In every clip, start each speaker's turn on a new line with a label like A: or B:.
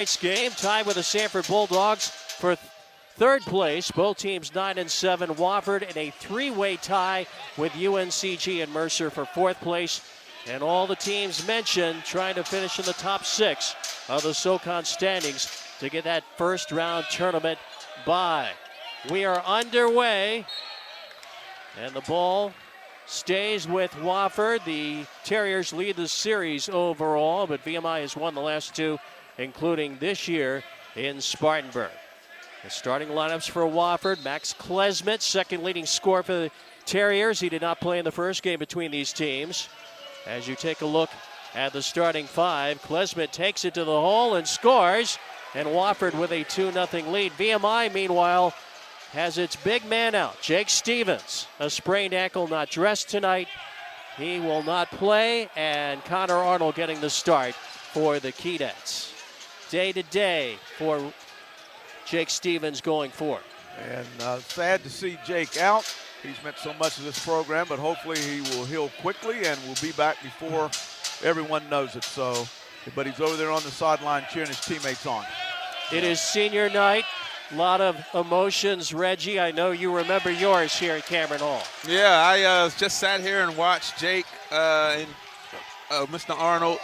A: Game tied with the Sanford Bulldogs for third place. Both teams 9-7. Wofford in a three-way tie with UNCG and Mercer for fourth place. And all the teams mentioned trying to finish in the top six of the SoCon standings to get that first round tournament bye. We are underway, and the ball stays with Wofford. The Terriers lead the series overall, but VMI has won the last two, including this year in Spartanburg. The starting lineups for Wofford: Max Klesmet, second leading scorer for the Terriers. He did not play in the first game between these teams. As you take a look at the starting five, Klesmet takes it to the hole and scores, and Wofford with a 2-0 lead. VMI, meanwhile, has its big man out, Jake Stevens. A sprained ankle, not dressed tonight. He will not play, and Connor Arnold getting the start for the Keydets. Day to day for Jake Stevens going forward.
B: And sad to see Jake out. He's meant so much to this program, but hopefully he will heal quickly and will be back before everyone knows it. So, but he's over there on the sideline cheering his teammates on.
A: It is senior night. A lot of emotions, Reggie. I know you remember yours here at Cameron Hall.
C: Yeah, I just sat here and watched Jake and Mr. Arnold,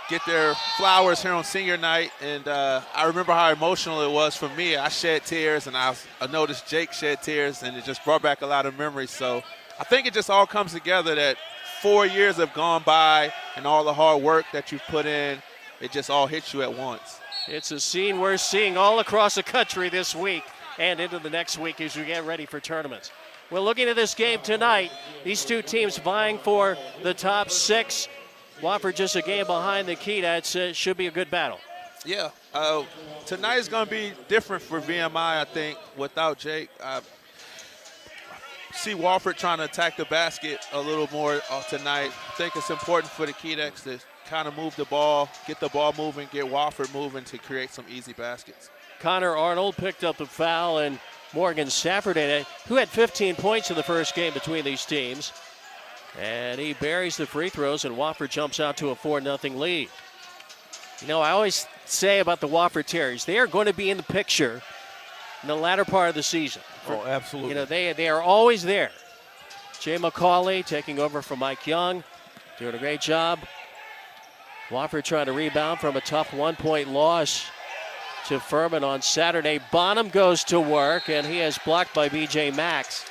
C: get their flowers here on senior night. And I remember how emotional it was for me. I shed tears, and I noticed Jake shed tears, and it just brought back a lot of memories. So I think it just all comes together that 4 years have gone by, and all the hard work that you've put in, it just all hits you at once.
A: It's a scene we're seeing all across the country this week and into the next week as we get ready for tournaments. We're looking at this game tonight. These two teams vying for the top six. Wofford just a game behind the Keydets. It should be a good battle.
C: Yeah. Tonight is going to be different for VMI, I think, without Jake. I see Wofford trying to attack the basket a little more tonight. I think it's important for the Keydets to kind of move the ball, get the ball moving, get Wofford moving to create some easy baskets.
A: Connor Arnold picked up the foul, and Morgan Safford, who had 15 points in the first game between these teams. And he buries the free throws, and Wofford jumps out to a 4-0 lead. I always say about the Wofford Terriers, they are going to be in the picture in the latter part of the season.
B: Oh, absolutely.
A: They are always there. Jay McCauley taking over from Mike Young, doing a great job. Wofford trying to rebound from a tough 1-point loss to Furman on Saturday. Bonham goes to work, and he is blocked by B.J. Max.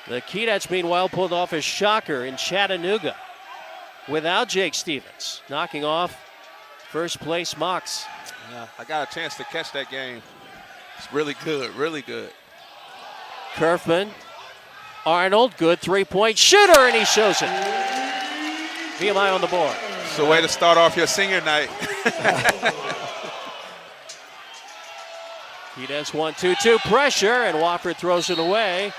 A: The Keydets, meanwhile, pulled off a shocker in Chattanooga without Jake Stevens, knocking off first place Mox.
C: Yeah, I got a chance to catch that game. It's really good, really good.
A: Kerfman, Arnold, good three-point shooter, and he shows it. VMI on the board.
C: It's a way to start off your senior night.
A: Keydets 1-2-2 pressure, and Wofford throws it away.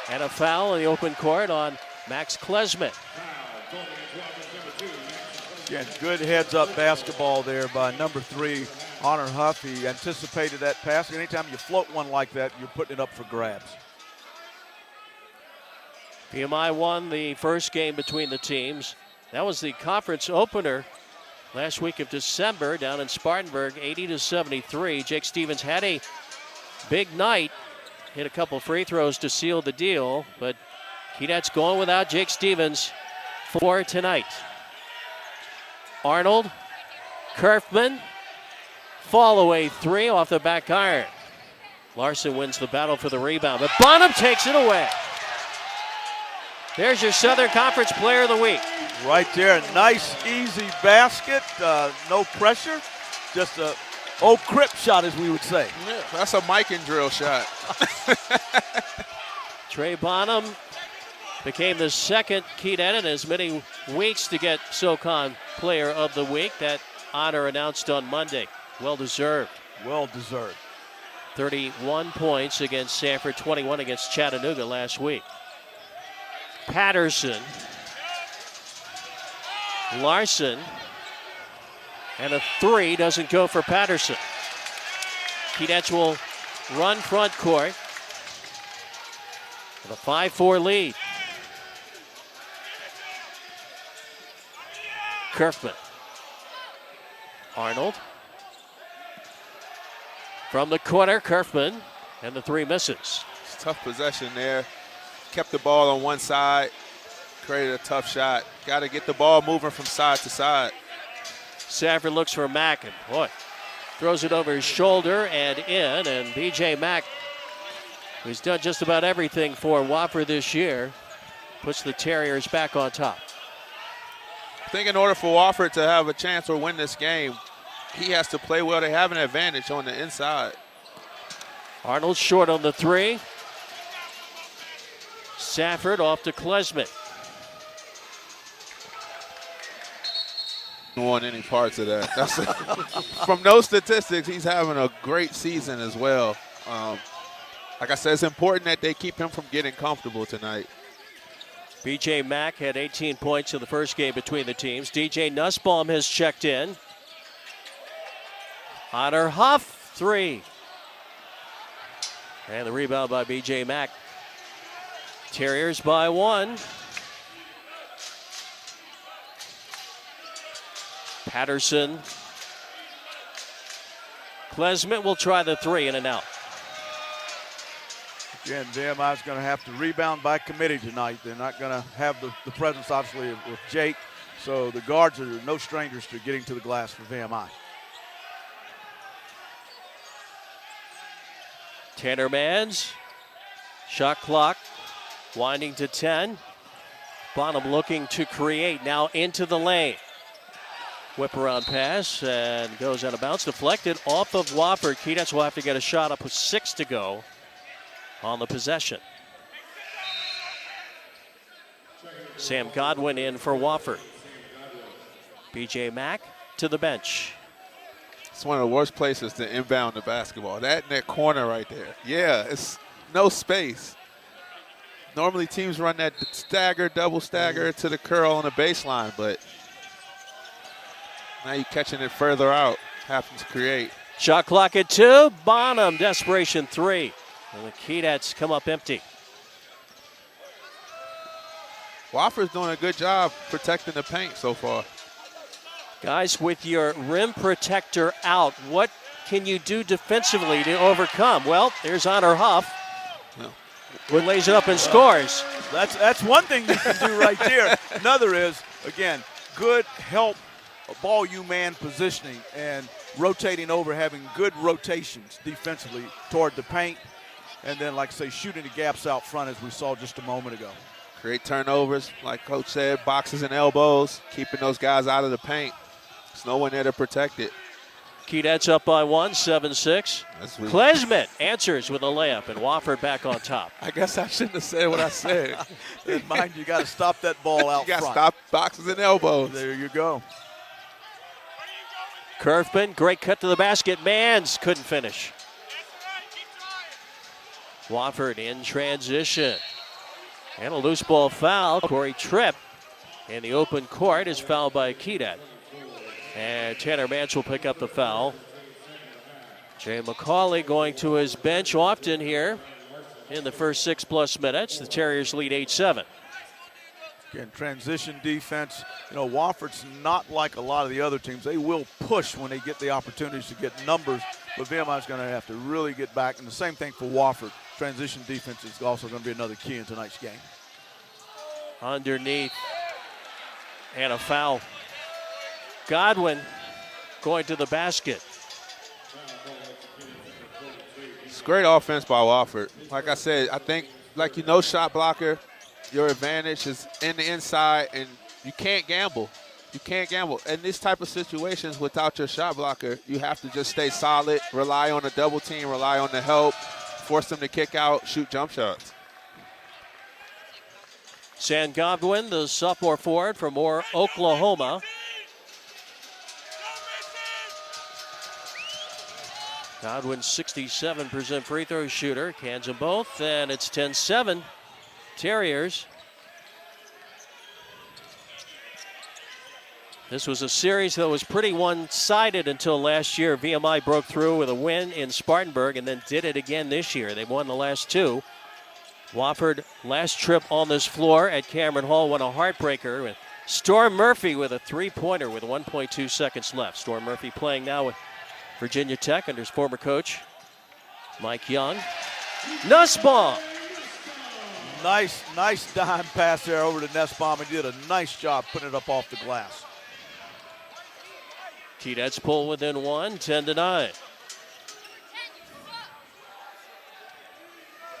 A: And a foul in the open court on Max Klesmet.
B: Again, good heads-up basketball there by number 3, Honor Huff. He anticipated that pass. Anytime you float one like that, you're putting it up for grabs.
A: VMI won the first game between the teams. That was the conference opener last week of December down in Spartanburg, 80-73. Jake Stevens had a big night. Hit a couple free throws to seal the deal, but Keydets going without Jake Stevens for tonight. Arnold, Kerfman, fall away three off the back iron. Larson wins the battle for the rebound, but Bonham takes it away. There's your Southern Conference Player of the Week.
B: Right there, nice, easy basket, no pressure, just a old crip shot, as we would say.
C: Yeah, that's a mic and drill shot.
A: Trey Bonham became the second Keydet in as many weeks to get SoCon Player of the Week. That honor announced on Monday. Well deserved.
B: Well deserved.
A: 31 points against Sanford, 21 against Chattanooga last week. Patterson, Larson, and a three doesn't go for Patterson. Keydets will run front court with a 5-4 lead. Kerfman Arnold. From the corner, Kerfman, and the three misses.
C: It's a tough possession there. Kept the ball on one side, created a tough shot. Got to get the ball moving from side to side.
A: Safford looks for Mack, and boy, throws it over his shoulder and in, and B.J. Mack, who's done just about everything for Wofford this year, puts the Terriers back on top.
C: I think in order for Wofford to have a chance or win this game, he has to play well. They have an advantage on the inside.
A: Arnold short on the three. Safford off to Klesmit.
C: Don't want any parts of that. That's from those statistics, he's having a great season as well. Like I said, it's important that they keep him from getting comfortable tonight.
A: B.J. Mack had 18 points in the first game between the teams. DJ Nussbaum has checked in. Honor Huff, three. And the rebound by B.J. Mack. Terriers by one. Patterson. Klesmit will try the three, in and out.
B: Again, VMI is going to have to rebound by committee tonight. They're not going to have the presence, obviously, of Jake. So the guards are no strangers to getting to the glass for VMI.
A: Tanner Mans. Shot clock winding to 10. Bonham looking to create now into the lane. Whip around pass and goes out of bounds. Deflected off of Wofford. Keydets will have to get a shot up with 6 to go on the possession. Sam Godwin in for Wofford. B.J. Mack to the bench.
C: It's one of the worst places to inbound the basketball. That in that corner right there. Yeah, it's no space. Normally teams run that stagger, double stagger to the curl on the baseline, but now you're catching it further out. Happens to create.
A: Shot clock at 2. Bonham, desperation 3. And the Keydets come up empty.
C: Wofford's doing a good job protecting the paint so far.
A: Guys, with your rim protector out, what can you do defensively to overcome? Well, there's Honor Huff, who lays it up and scores.
B: That's one thing you can do right there. Another is, again, good help, ball man positioning and rotating over, having good rotations defensively toward the paint. And then, like I say, shooting the gaps out front as we saw just a moment ago.
C: Create turnovers, like Coach said, boxes and elbows, keeping those guys out of the paint. There's no one there to protect it.
A: Keydets up by 1, 7-6. Klesmit answers with a layup, and Wofford back on top.
C: I guess I shouldn't have said what I said.
B: In mind, you got to stop that ball out front.
C: You got to stop boxes and elbows.
B: There you go.
A: Kerfman, great cut to the basket. Mans couldn't finish. Wofford in transition. And a loose ball foul. Corey Tripp in the open court is fouled by Keydet. And Tanner Mans will pick up the foul. Jay McCauley going to his bench often here in the first 6+ minutes. The Terriers lead 8-7.
B: Again, transition defense. You know, Wofford's not like a lot of the other teams. They will push when they get the opportunities to get numbers, but VMI is going to have to really get back. And the same thing for Wofford. Transition defense is also going to be another key in tonight's game.
A: Underneath. And a foul. Godwin going to the basket.
C: It's great offense by Wofford. Like I said, I think, shot blocker, your advantage is in the inside, and you can't gamble. You can't gamble. In this type of situations, without your shot blocker, you have to just stay solid, rely on the double team, rely on the help, force them to kick out, shoot jump shots.
A: Sam Godwin, the sophomore forward from Oklahoma. Godwin, 67% free throw shooter. Cans them both, and it's 10-7. Terriers. This was a series that was pretty one-sided until last year. VMI broke through with a win in Spartanburg and then did it again this year. They won the last 2. Wofford, last trip on this floor at Cameron Hall, won a heartbreaker with Storm Murphy with a three-pointer with 1.2 seconds left. Storm Murphy playing now with Virginia Tech under his former coach, Mike Young. Nussbaum.
B: Nice dime pass there over to Nussbaum. He did a nice job putting it up off the glass.
A: Keydets pull within one, 10-9.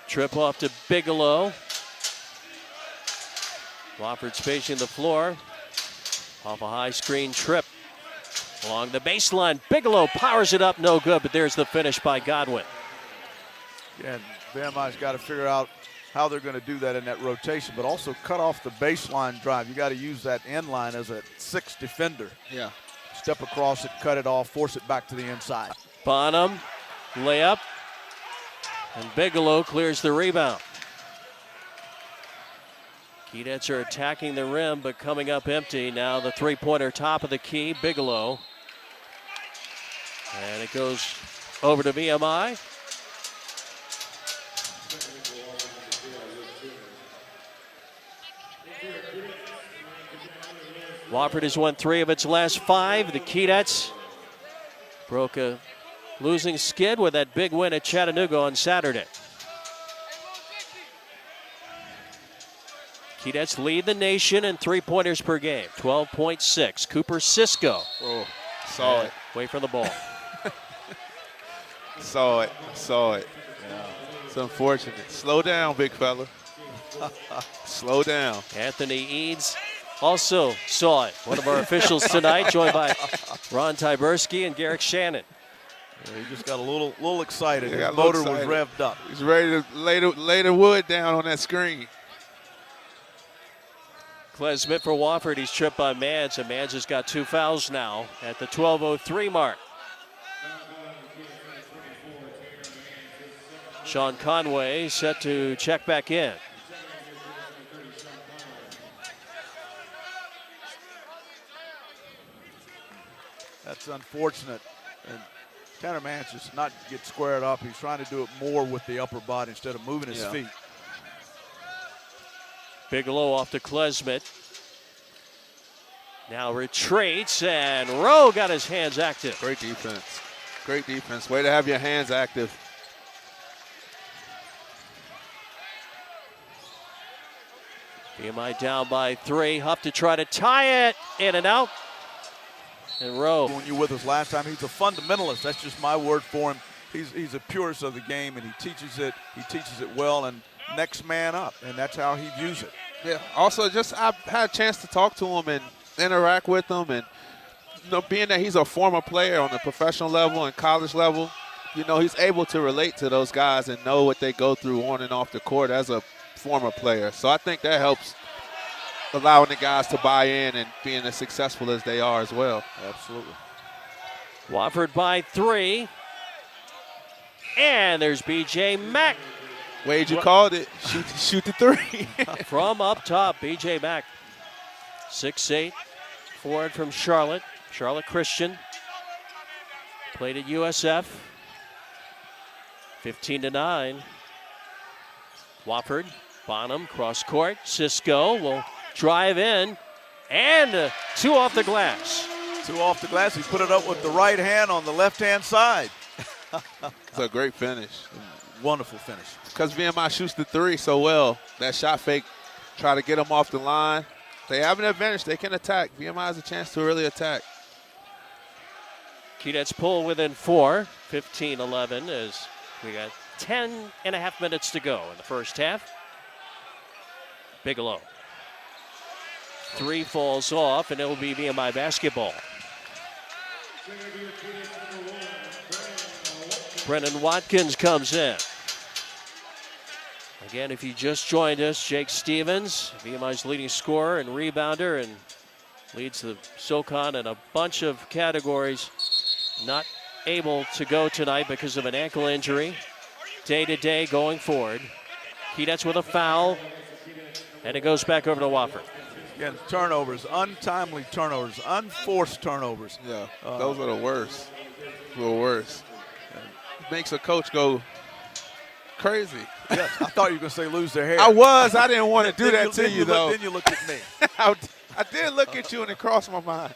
A: Trip off to Bigelow. Wofford spacing the floor. Off a high screen trip. Along the baseline, Bigelow powers it up, no good, but there's the finish by Godwin.
B: Yeah, VMI's got to figure out how they're going to do that in that rotation, but also cut off the baseline drive. You got to use that end line as a 6 defender.
C: Yeah.
B: Step across it, cut it off, force it back to the inside.
A: Bonham, layup, and Bigelow clears the rebound. Keydets are attacking the rim, but coming up empty. Now the three-pointer top of the key, Bigelow. And it goes over to VMI. Wofford has won 3 of its last 5. The Keydets broke a losing skid with that big win at Chattanooga on Saturday. Keydets lead the nation in three-pointers per game, 12.6. Cooper Cisco.
C: Oh, saw it.
A: Away from the ball.
C: Saw it. Yeah. It's unfortunate. Slow down, big fella. Slow down.
A: Anthony Eads also saw it. One of our officials tonight, joined by Ron Tyberski and Garrick Shannon.
B: Yeah, he just got a little excited.
C: His
B: motor was revved up.
C: He's ready to lay the wood down on that screen.
A: Klesmith for Wofford. He's tripped by Mans, and Mans has got 2 fouls now at the 12:03 mark. Sean Conway set to check back in.
B: That's unfortunate. And Tanner Mans just not get squared up. He's trying to do it more with the upper body instead of moving his feet.
A: Bigelow off to Klesmith. Now retreats, and Rowe got his hands active.
C: Great defense. Great defense. Way to have your hands active.
A: VMI down by 3. Huff to try to tie it. In and out. And Rowe.
B: When you were with us last time, he's a fundamentalist. That's just my word for him. He's a purist of the game, and he teaches it well, and next man up, and that's how he views it.
C: Yeah. Also, I had a chance to talk to him and interact with him, and being that he's a former player on the professional level and college level, he's able to relate to those guys and know what they go through on and off the court as a former player. So I think that helps allowing the guys to buy in and being as successful as they are as well.
B: Absolutely.
A: Wofford by 3. And there's B.J. Mack.
C: Wade, you called it. Shoot the 3.
A: From up top, B.J. Mack. 6'8", forward from Charlotte Christian. Played at USF. 15-9. Wofford, Bonham, cross court. Cisco will drive in, and 2 off the glass.
B: 2 off the glass. He put it up with the right hand on the left-hand side.
C: It's a great finish.
B: Wonderful finish.
C: Because VMI shoots the 3 so well, that shot fake, try to get them off the line. They have an advantage. They can attack. VMI has a chance to really attack.
A: Keydets pull within 4, 15-11, as we got 10.5 minutes to go in the first half. Bigelow. 3 falls off, and it will be VMI basketball. Brennan Watkins comes in. Again, if you just joined us, Jake Stevens, VMI's leading scorer and rebounder, and leads the SoCon in a bunch of categories. Not able to go tonight because of an ankle injury. Day-to-day going forward. Keydets with a foul, and it goes back over to Wofford.
B: Again, turnovers, untimely turnovers, unforced turnovers.
C: Yeah, those are the worst. The worst. Makes a coach go crazy.
B: Yes, I thought you were going to say lose their hair.
C: I was. I didn't want to do that to you, though.
B: Then you looked at me.
C: I did look at you and it crossed my mind.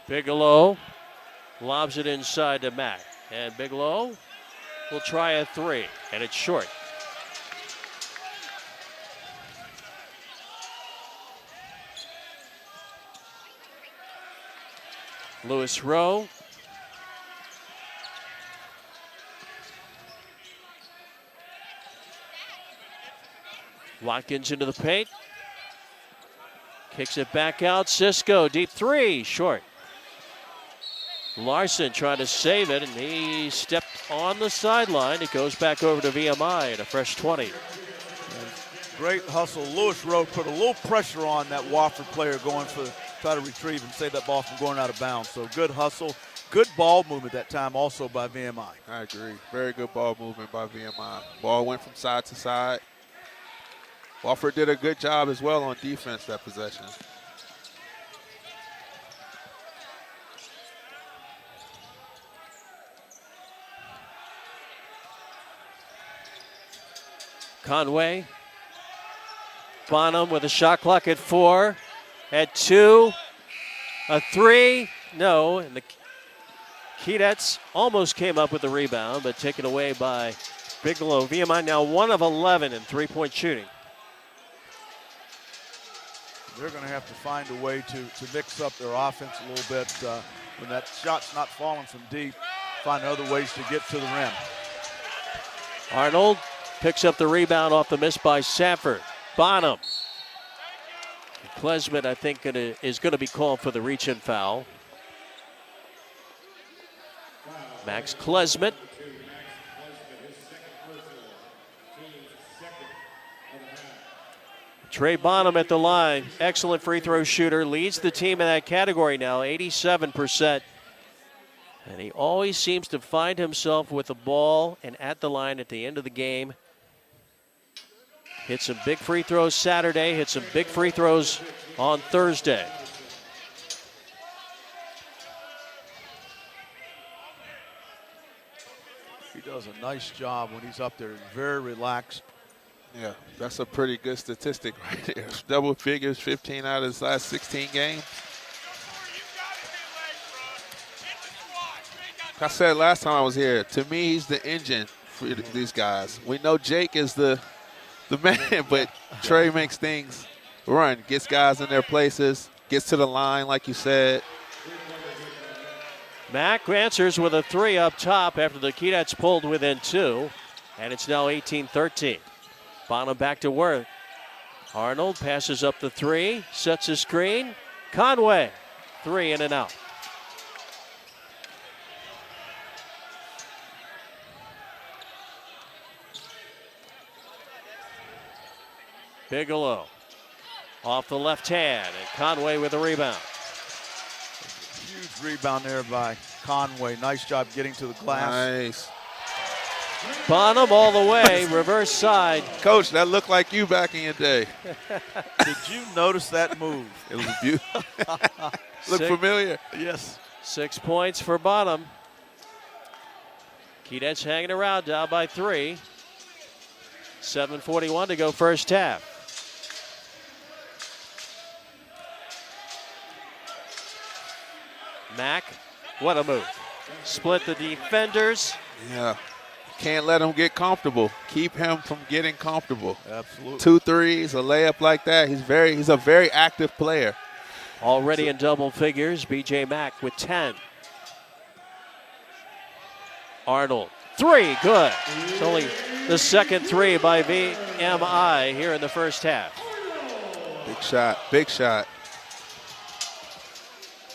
A: Bigelow lobs it inside to Mack. And Bigelow will try a three, and it's short. Lewis Rowe. Watkins into the paint. Kicks it back out. Cisco, deep three, short. Larson trying to save it, and he stepped on the sideline. It goes back over to VMI at a fresh 20.
B: Great hustle. Lewis Rowe put a little pressure on that Wofford player going for try to retrieve and save that ball from going out of bounds. So good hustle. Good ball movement that time also by VMI.
C: I agree. Very good ball movement by VMI. Ball went from side to side. Wofford did a good job as well on defense that possession.
A: Conway. Bonham with a shot clock at 4. At 2. A 3. No. And the Keydets almost came up with the rebound, but taken away by Bigelow. VMI now 1 of 11 in three-point shooting.
B: They're going to have to find a way to mix up their offense a little bit. When that shot's not falling from deep, find other ways to get to the rim.
A: Arnold picks up the rebound off the miss by Safford. Bonham. Klesmit, I think, is going to be called for the reach-in foul. Max Klesmit. Trey Bonham at the line. Excellent free throw shooter. Leads the team in that category now, 87%. And he always seems to find himself with the ball and at the line at the end of the game. Hit some big free throws Saturday. Hit some big free throws on Thursday.
B: He does a nice job when he's up there. He's very relaxed.
C: Yeah, that's a pretty good statistic right there. Double figures, 15 out of his last 16 games. Like I said last time I was here, to me, he's the engine for these guys. We know Jake is the man, but Trey makes things run, gets guys in their places, gets to the line, like you said.
A: Mack answers with a 3 up top after the Keydets pulled within 2, and it's now 18-13. Bonham back to work. Arnold passes up the 3, sets a screen. Conway, 3 in and out. Bigelow off the left hand, and Conway with a rebound.
B: Huge rebound there by Conway. Nice job getting to the glass.
C: Nice.
A: Bonham all the way, reverse side.
C: Coach, that looked like you back in your day.
B: Did you notice that move?
C: It was beautiful. Look familiar.
B: Yes.
A: 6 points for Bonham. Keydets hanging around, down by 3. 7:41 to go first half. Mack, what a move. Split the defenders.
C: Yeah. Can't let him get comfortable. Keep him from getting comfortable.
B: Absolutely.
C: 2 threes, a layup like that. He's a very active player.
A: Already in double figures, B.J. Mack with 10. Arnold, 3, good. It's only the second 3 by VMI here in the first half.
C: Big shot, big shot.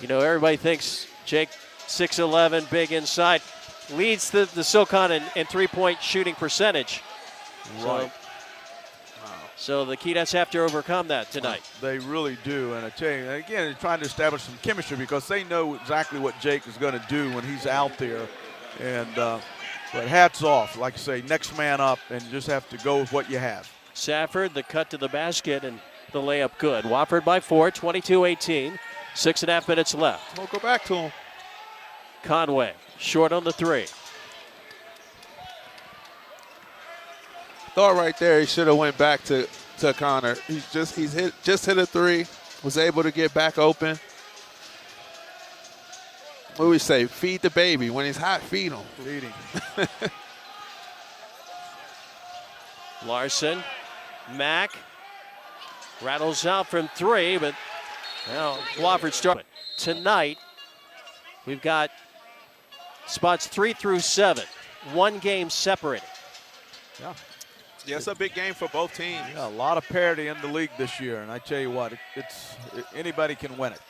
A: You know, everybody thinks Jake 6'11", big inside, leads the SoCon in three-point shooting percentage.
B: Right.
A: So the Keydets have to overcome that tonight.
B: They really do. And I tell you, again, they're trying to establish some chemistry because they know exactly what Jake is going to do when he's out there. And but hats off. Like I say, next man up and just have to go with what you have.
A: Safford, the cut to the basket, and the layup good. Wofford by 4, 22-18. 6.5 minutes left.
C: We'll go back to him.
A: Conway, short on the 3.
C: Thought right there he should have went back to Connor. He's hit a three, was able to get back open. What do we say? Feed the baby. When he's hot, feed him.
B: Feed him.
A: Larson, Mack rattles out from three, but now Wofford starting. Tonight, we've got spots 3 through 7, one game separated.
B: Yeah.
C: Yeah, it's a big game for both teams.
B: Yeah, a lot of parity in the league this year, and I tell you what, anybody can win it.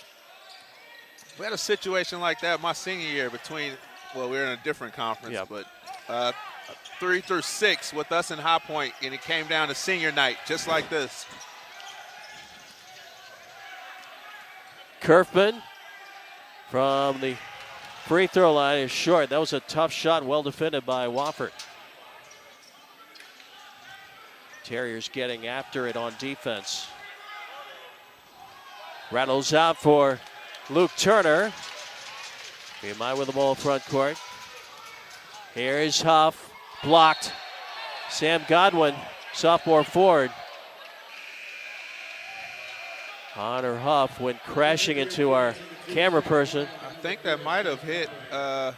C: We had a situation like that my senior year we were in a different conference,
A: yep.
C: but 3 through 6 with us in High Point, and it came down to senior night, just like this.
A: Kerfman from the free throw line is short. That was a tough shot, well defended by Wofford. Terriers getting after it on defense. Rattles out for Luke Turner. VMI with the ball front court. Here's Huff, blocked. Sam Godwin, sophomore forward. Honor Huff went crashing into our camera person.
C: I think that might have hit Honor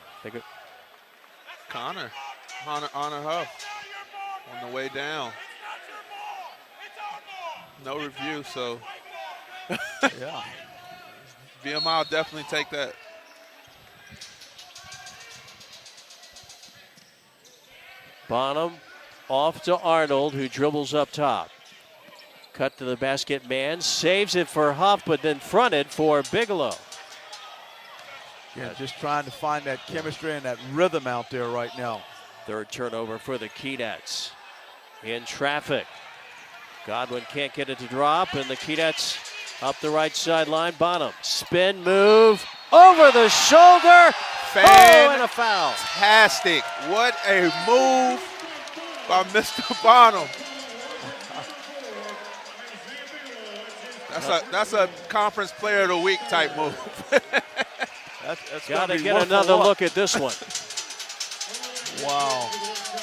C: Huff on the way down. No review, so
B: yeah.
C: VMI will definitely take that.
A: Bonham off to Arnold, who dribbles up top. Cut to the basket man, saves it for Huff, but then fronted for Bigelow.
B: Yeah, just trying to find that chemistry and that rhythm out there right now.
A: Third turnover for the Keydets. In traffic. Godwin can't get it to drop, and the Keydets up the right sideline. Bonham, spin move, over the shoulder. And a foul.
C: Fantastic. What a move by Mr. Bonham. That's a conference player of the week type move.
B: that's
A: got to get another look at this one.
B: Wow.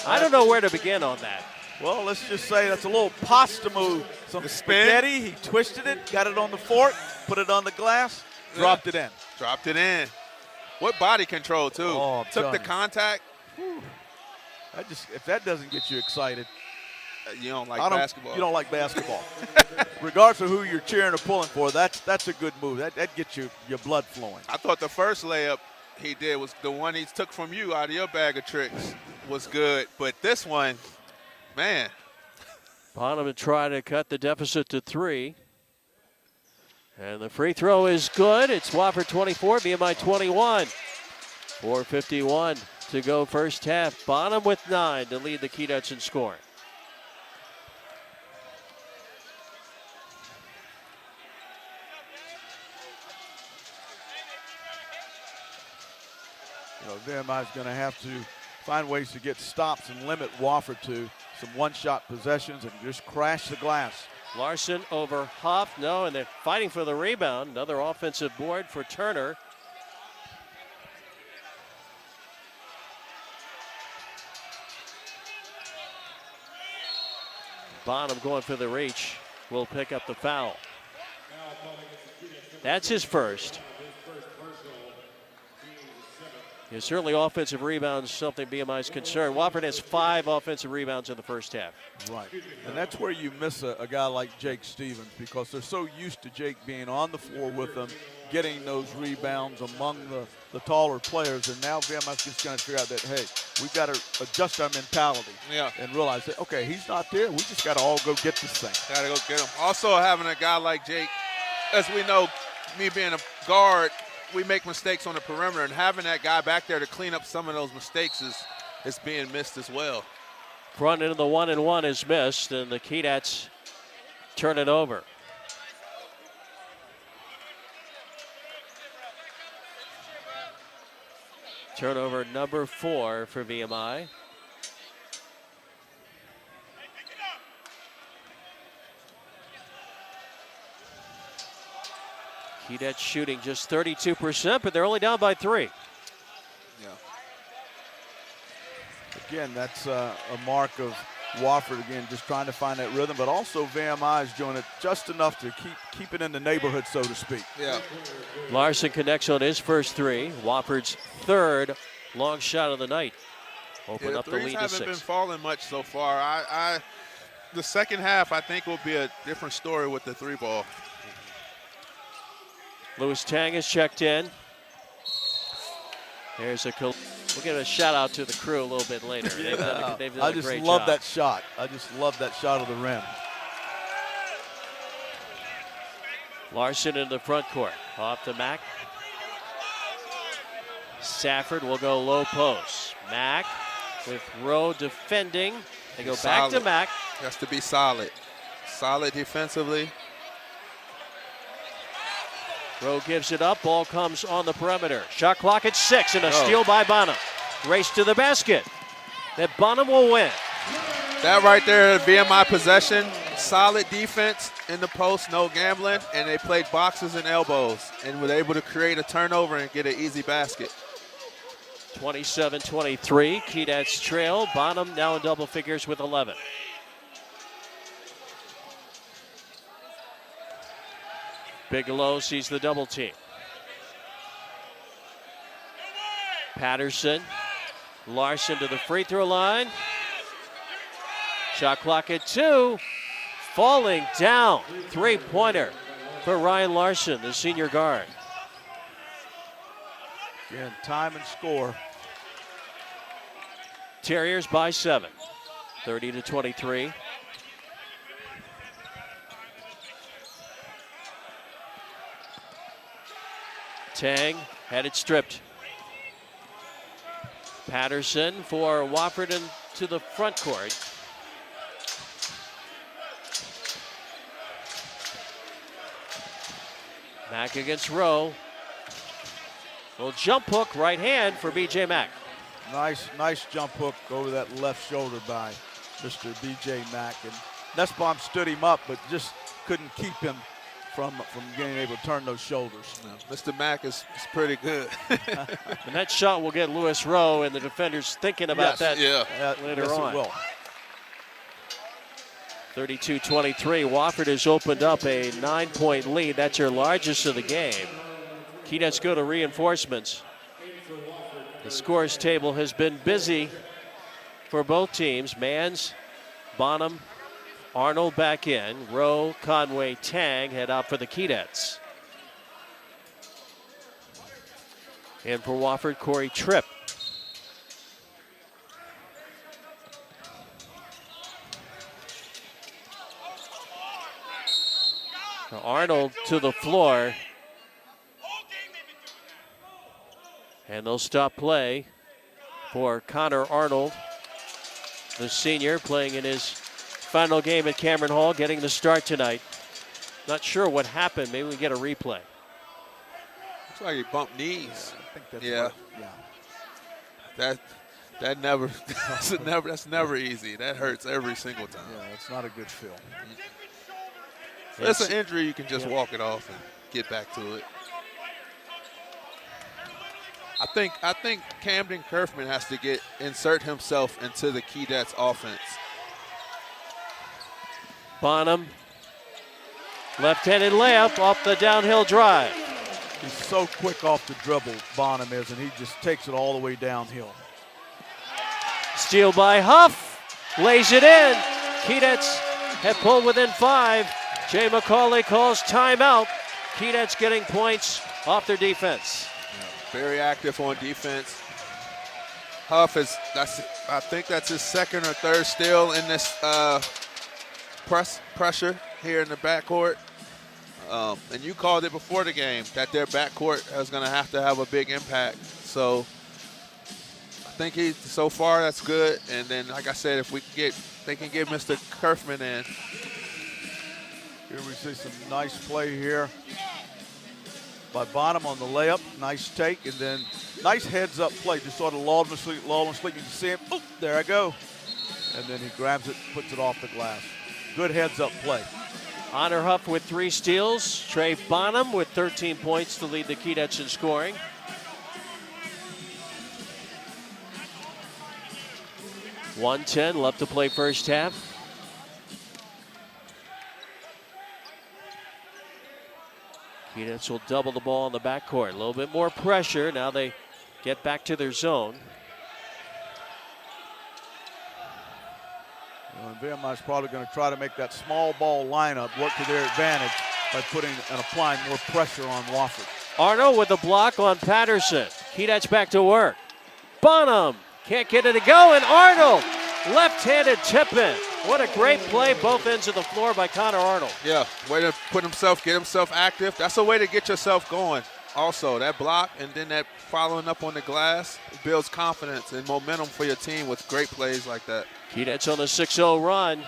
A: I don't know where to begin on that.
B: Well, let's just say that's a little pasta move. Some spaghetti, he twisted it, got it on the fork, put it on the glass, dropped it in.
C: Dropped it in. What body control, too.
B: Oh,
C: took the contact.
B: If that doesn't get you excited.
C: You don't like basketball.
B: You don't like basketball. Regardless of who you're cheering or pulling for, that's a good move. That gets your blood flowing.
C: I thought the first layup he did was the one he took from you out of your bag of tricks was good. But this one, man.
A: Bonham to try to cut the deficit to 3. And the free throw is good. It's Wofford 24, VMI 21. 4:51 to go first half. Bonham with 9 to lead the Keydets in scoring.
B: VMI is going to have to find ways to get stops and limit Wofford to some one-shot possessions and just crash the glass.
A: Larson over Huff, no, and they're fighting for the rebound. Another offensive board for Turner. Bonham going for the reach. Will pick up the foul. That's his first. Yeah, certainly offensive rebounds, something BMI is concerned. Wofford has 5 offensive rebounds in the first half.
B: Right, and that's where you miss a guy like Jake Stevens, because they're so used to Jake being on the floor with them, getting those rebounds among the taller players, and now VMI's just going to figure out that, hey, we've got to adjust our mentality and realize that, okay, he's not there. We just got to all go get this thing.
C: Got to go get him. Also having a guy like Jake, as we know, me being a guard, we make mistakes on the perimeter, and having that guy back there to clean up some of those mistakes is being missed as well.
A: Front into the 1-and-1 is missed, and the Keydets turn it over. Turnover number 4 for VMI. Keydets shooting just 32%, but they're only down by 3.
B: Again, that's a mark of Wofford, again, just trying to find that rhythm, but also VMI is doing it just enough to keep it in the neighborhood, so to speak.
C: Yeah.
A: Larson connects on his first three. Wofford's third long shot of the night. Open up the lead to 6.
C: Threes haven't been falling much so far. The second half, I think, will be a different story with the 3 ball.
A: Lewis Tang is checked in. There's we'll give a shout out to the crew a little bit later. They've done a great job.
B: I just love that shot. I just love that shot of the rim.
A: Larson in the front court. Off to Mack. Safford will go low post. Mack with Rowe defending. They go back to Mack.
C: Has to be solid. Solid defensively.
A: Rowe gives it up. Ball comes on the perimeter. Shot clock at 6 and a steal by Bonham. Race to the basket. That Bonham will win.
C: That right there, VMI possession. Solid defense in the post, no gambling, and they played boxes and elbows and were able to create a turnover and get an easy basket.
A: 27-23. Keydets trail. Bonham now in double figures with 11. Bigelow sees the double team. Patterson. Larson to the free throw line. Shot clock at 2. Falling down. 3-pointer for Ryan Larson, the senior guard.
B: Again, time and score.
A: Terriers by 7. 30-23. Tang had it stripped. Patterson for Wofford into the front court. Mack against Rowe. Little jump hook, right hand for B.J. Mack.
B: Nice jump hook over that left shoulder by Mr. B.J. Mack. And Nussbaum stood him up, but just couldn't keep him from being able to turn those shoulders.
C: No, Mr. Mack is pretty good.
A: And that shot will get Lewis Rowe and the defenders thinking about that later on.
B: It will.
A: 32-23. Wofford has opened up a 9-point lead. That's their largest of the game. Keydets go to reinforcements. The scores table has been busy for both teams. Mans, Bonham, Arnold back in. Rowe, Conway, Tang head out for the Keydets. And for Wofford, Corey Tripp. Now Arnold to the floor. And they'll stop play for Connor Arnold, the senior, playing in his final game at Cameron Hall, getting the start tonight. Not sure what happened. Maybe we get a replay.
C: Looks like he bumped knees.
B: I think that's
C: That's never easy. That hurts every single time.
B: Yeah, it's not a good feel.
C: It's an injury, you can just walk it off and get back to it. I think Camden Kerfman has to insert himself into the Keydets offense.
A: Bonham, left-handed layup off the downhill drive.
B: He's so quick off the dribble, Bonham is, and he just takes it all the way downhill.
A: Steal by Huff, lays it in. Keydets have pulled within 5. Jay McCauley calls timeout. Keydets getting points off their defense.
C: Very active on defense. Huff I think that's his second or third steal in this pressure here in the backcourt. And you called it before the game that their backcourt is going to have a big impact. So I think so far that's good. And then, like I said, if they can get Mr. Kerfman in.
B: Here we see some nice play here by Bonham on the layup. Nice take, and then nice heads-up play. Just sort of lulled him asleep. You can see him. Oh, there I go. And then he grabs it, puts it off the glass. Good heads-up play.
A: Honor Huff with 3 steals. Trey Bonham with 13 points to lead the Keydets in scoring. 1:10 left to play first half. Keydets will double the ball in the backcourt. A little bit more pressure. Now they get back to their zone.
B: Well, VMI is probably going to try to make that small ball lineup work to their advantage by putting and applying more pressure on Wofford.
A: Arnold with a block on Patterson. Keydets back to work. Bonham can't get it to go, and Arnold left-handed tip in. What a great play, both ends of the floor by Connor Arnold.
C: Yeah, way to get himself active. That's a way to get yourself going. Also, that block and then that following up on the glass builds confidence and momentum for your team with great plays like that.
A: Keydets on the 6-0 run.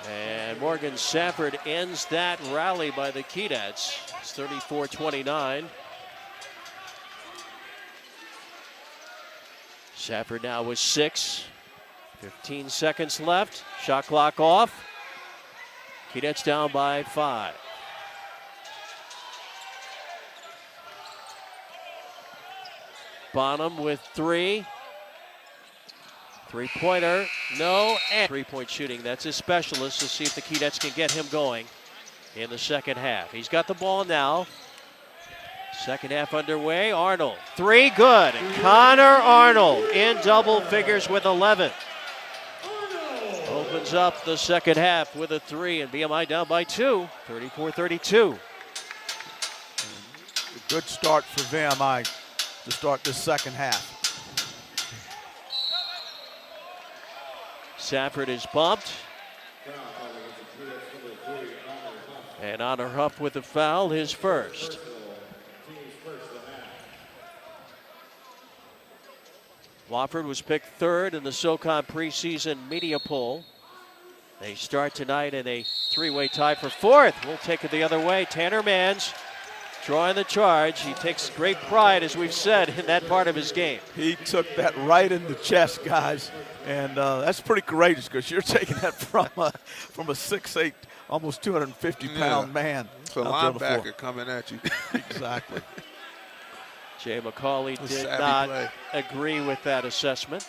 A: And Morgan Safford ends that rally by the Keydets. It's 34-29. Safford now with 6. 15 seconds left. Shot clock off. Keydets down by 5. Bonham with 3. Three-pointer, no, and three-point shooting. That's his specialist. To see if the Keydets can get him going in the second half. He's got the ball now. Second half underway. Arnold, 3, good. And Connor Arnold in double figures with 11. Opens up the second half with a 3, and VMI down by 2, 34-32.
B: A good start for VMI to start this second half.
A: Safford is bumped. And Honor Huff with a foul, his first. Wofford was picked 3rd in the SoCon preseason media poll. They start tonight in a 3-way tie for 4th. We'll take it the other way. Tanner Mans drawing the charge. He takes great pride, as we've said, in that part of his game.
B: He took that right in the chest, guys. And that's pretty courageous because you're taking that from a 6'8", almost 250-pound man.
C: It's a linebacker coming at you.
B: Exactly.
A: Jay McCauley did not agree with that assessment.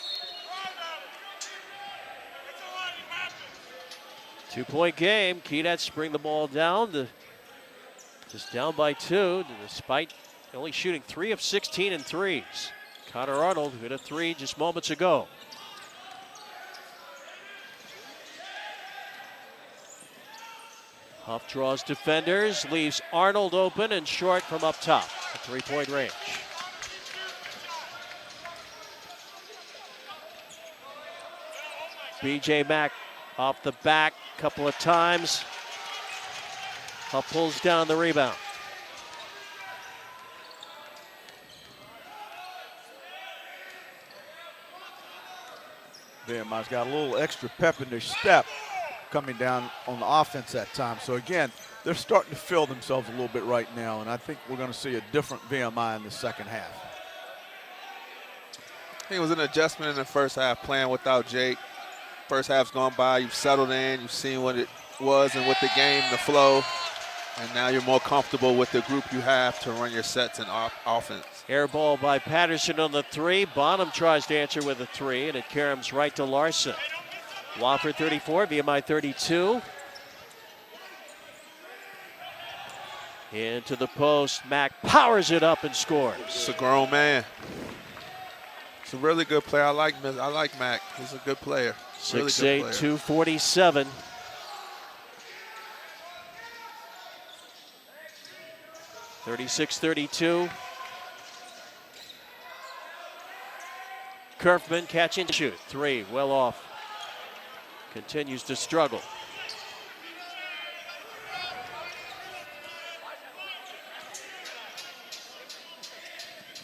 A: 2-point game. Keydets bring the ball down. Just down by 2, despite only shooting 3 of 16 in threes. Connor Arnold hit a 3 just moments ago. Huff draws defenders, leaves Arnold open and short from up top at 3-point range. BJ Mack off the back a couple of times. Huff pulls down the rebound.
B: VMI's got a little extra pep in their step coming down on the offense that time. So again, they're starting to feel themselves a little bit right now, and I think we're going to see a different VMI in the second half.
C: I think it was an adjustment in the first half, playing without Jake. First half's gone by, you've settled in, you've seen what it was and with the game, the flow, and now you're more comfortable with the group you have to run your sets and offense.
A: Air ball by Patterson on the 3. Bonham tries to answer with a 3, and it caroms right to Larson. Wofford 34, VMI 32. Into the post, Mack powers it up and scores.
C: It's a grown man. It's a really good player. I like Mack. He's a good player.
A: 6'8", 247. (36-32). Kerfman catch and shoot. 3, well off. Continues to struggle.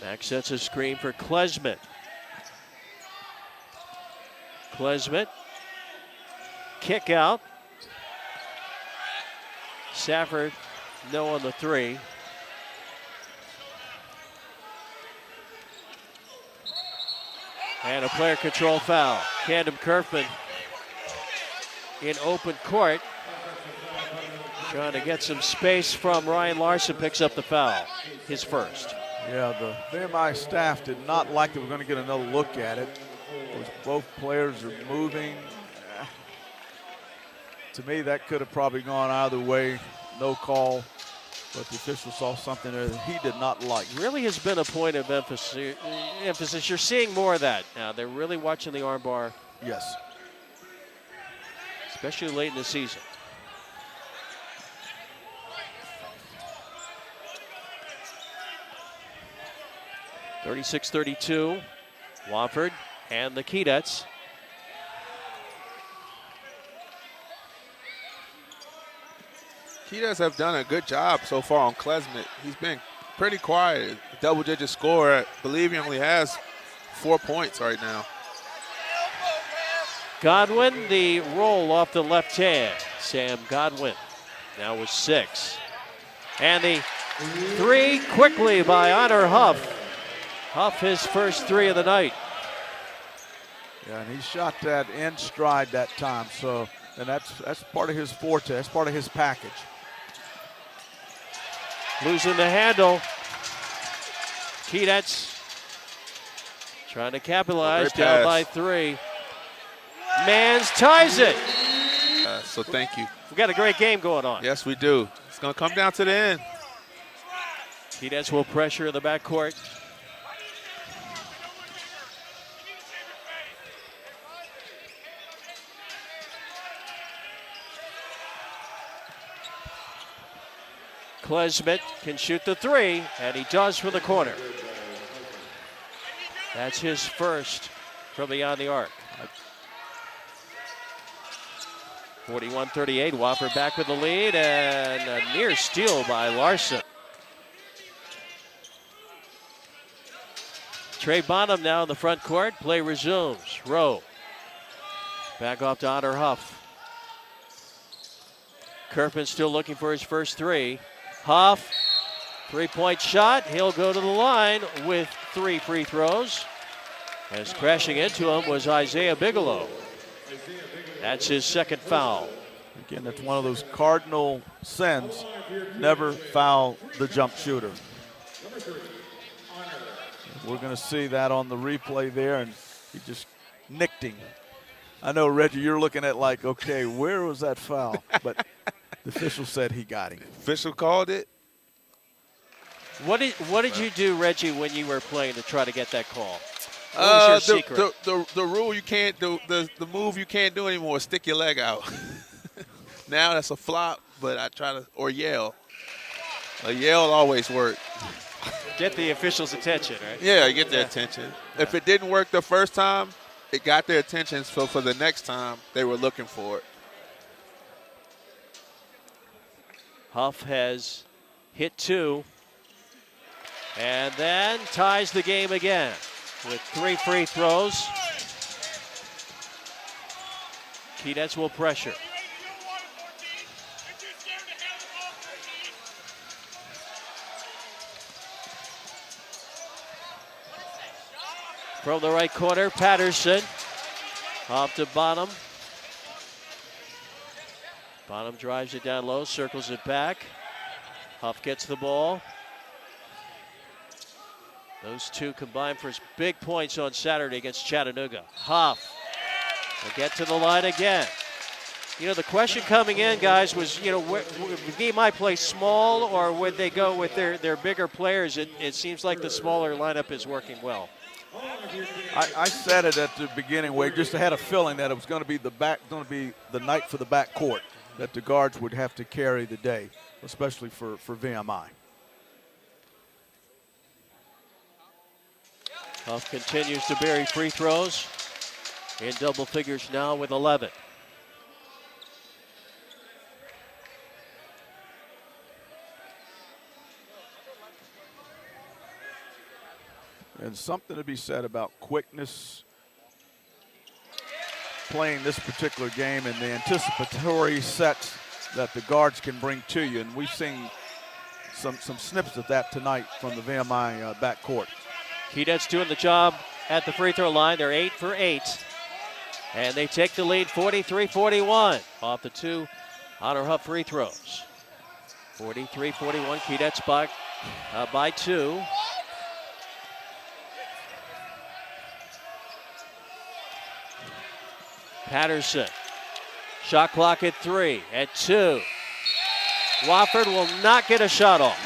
A: Mack sets a screen for Klesmet. Klesmet, kick out. Safford, no on the 3. And a player control foul. Camden Kerfman in open court. Trying to get some space from Ryan Larson, picks up the foul, his first.
B: Yeah, the VMI staff did not like that we're going to get another look at it. Both players are moving. To me, that could have probably gone either way. No call, but the official saw something there that he did not like.
A: Really has been a point of emphasis. You're seeing more of that now. They're really watching the armbar.
B: Yes.
A: Especially late in the season. (36-32), Wofford and the Keydets.
C: Keydets have done a good job so far on Klesmit. He's been pretty quiet. Double-digit scorer. I believe he only has 4 points right now.
A: Godwin, the roll off the left hand. Sam Godwin now with 6. And the 3 quickly by Honor Huff. Huff his first 3 of the night.
B: Yeah, and he shot that in stride that time. So, and that's part of his forte. That's part of his package.
A: Losing the handle. Keydets trying to capitalize, down by 3. Mans ties it.
C: So thank you.
A: We've got a great game going on.
C: Yes, we do. It's going to come down to the end.
A: Keydets will pressure the backcourt. Klesmit can shoot the 3, and he does from the corner. That's his first from beyond the arc. 41-38, Wofford back with the lead, and a near steal by Larson. Trey Bonham now in the front court. Play resumes. Rowe. Back off to Honor Huff. Kerpin still looking for his first 3. Huff, 3-point shot. He'll go to the line with 3 free throws. As crashing into him was Isaiah Bigelow. That's his second foul.
B: Again, that's one of those cardinal sins. Never foul the jump shooter. We're going to see that on the replay there, and he just nicked him. I know, Reggie, you're looking at like, okay, where was that foul? But the official said he got him.
C: Official called it.
A: What did you do, Reggie, when you were playing to try to get that call? What was your secret?
C: The rule you can't do, the move you can't do anymore is stick your leg out. Now that's a flop, but I try to, or yell. A yell always works.
A: Get the official's attention, right?
C: Yeah, you get their attention.
A: Yeah.
C: If it didn't work the first time, it got their attention, so for the next time, they were looking for it.
A: Huff has hit 2, and then ties the game again with 3 free throws. Keydets will pressure. From the right corner, Patterson off to Bonham. Bonham drives it down low, circles it back. Huff gets the ball. Those 2 combined for his big points on Saturday against Chattanooga. Huff will get to the line again. You know, the question coming in, guys, was, you know, would VMI play small or would they go with their bigger players? It seems like the smaller lineup is working well.
B: I said it at the beginning, Wade, just had a feeling that it was going to be the night for the back court, that the guards would have to carry the day, especially for VMI.
A: Huff continues to bury free throws in double figures now with 11.
B: And something to be said about quickness playing this particular game and the anticipatory sets that the guards can bring to you. And we've seen some snips of that tonight from the VMI backcourt.
A: Keydets doing the job at the free throw line. They're 8 for 8. And they take the lead 43-41 off the 2 Honor Huff free throws. 43-41, Keydets by 2. Patterson. Shot clock at 3, at 2. Wofford will not get a shot off.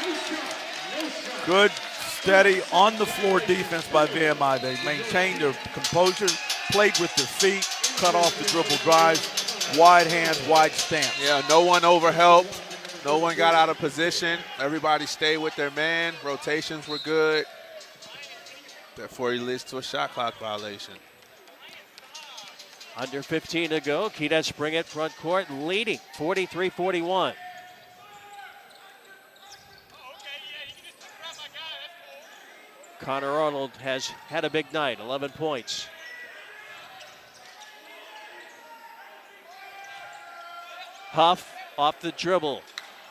B: Good, steady, on-the-floor defense by VMI. They maintained their composure, played with their feet, cut off the dribble drives, wide hands, wide stance.
C: Yeah, no one overhelped. No one got out of position. Everybody stayed with their man. Rotations were good. Therefore, he leads to a shot clock violation.
A: Under 15 to go. Keydets bring it front court, leading 43-41. Connor Arnold has had a big night, 11 points. Huff off the dribble.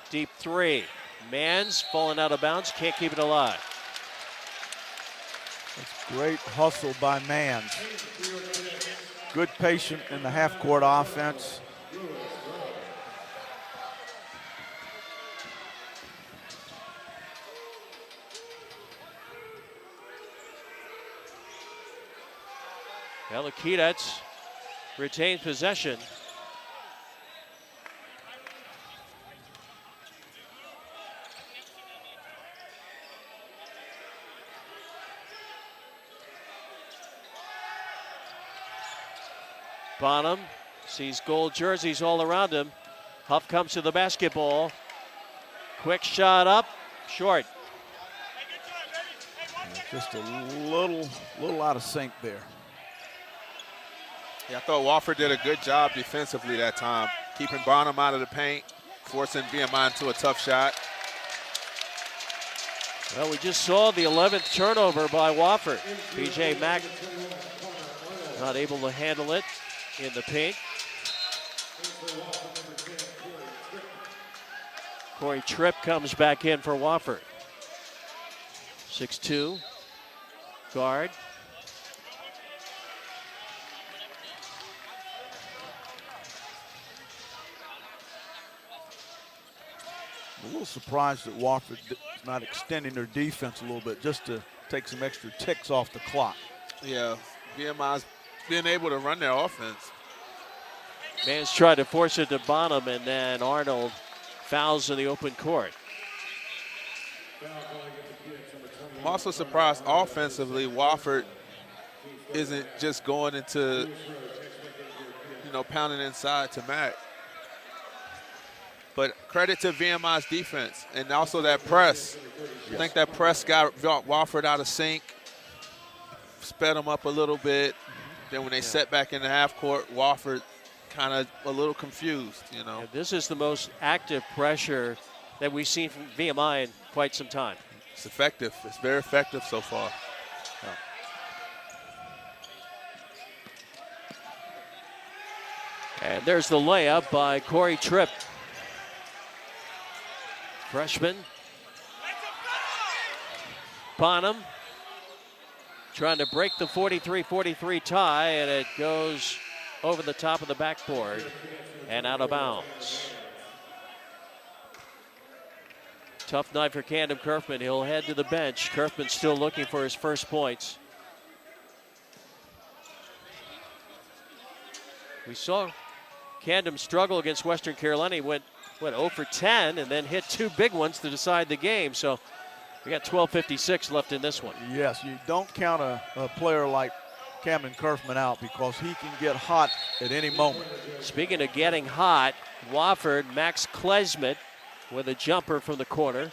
A: Deep 3. Mans falling out of bounds, can't keep it alive.
B: That's great hustle by Mans. Good patient in the half-court offense.
A: Well, the Keydets retain possession. Bonham sees gold jerseys all around him. Huff comes to the basketball. Quick shot up, short.
B: Just a little out of sync there.
C: Yeah, I thought Wofford did a good job defensively that time, keeping Bonham out of the paint, forcing VMI into a tough shot.
A: Well, we just saw the 11th turnover by Wofford. PJ Mack not able to handle it in the paint. Corey Tripp comes back in for Wofford. 6'2", guard.
B: I'm a little surprised that Wofford is not extending their defense a little bit just to take some extra ticks off the clock.
C: Yeah, VMI's being able to run their offense.
A: Mans tried to force it to Bonham, and then Arnold fouls in the open court.
C: I'm also surprised offensively Wofford isn't just going into, pounding inside to Mack. But credit to VMI's defense and also that press. Yes. I think that press got Wofford out of sync, sped them up a little bit. Then when they set back in the half court, Wofford kind of a little confused,
A: Yeah, this is the most active pressure that we've seen from VMI in quite some time.
C: It's effective. It's very effective so far.
A: And there's the layup by Corey Tripp. Freshman. Bonham trying to break the 43-43 tie, and it goes over the top of the backboard and out of bounds. Tough night for Camden Kerfman. He'll head to the bench. Kerfman still looking for his first points. We saw Camden struggle against Western Carolina. He went 0 for 10 and then hit 2 big ones to decide the game. So we got 12:56 left in this one.
B: Yes, you don't count a player like Camden Kerfman out because he can get hot at any moment.
A: Speaking of getting hot, Wofford, Max Klesmet with a jumper from the corner.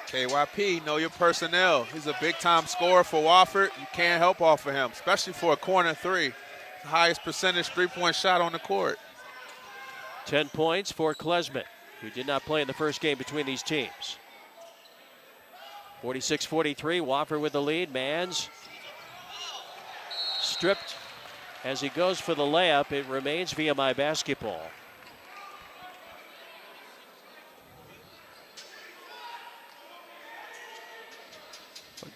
C: KYP, know your personnel. He's a big-time scorer for Wofford. You can't help off of him, especially for a corner 3. The highest percentage three-point shot on the court.
A: 10 points for Klesmet, who did not play in the first game between these teams. 46-43, Wofford with the lead. Mans stripped as he goes for the layup. It remains VMI basketball.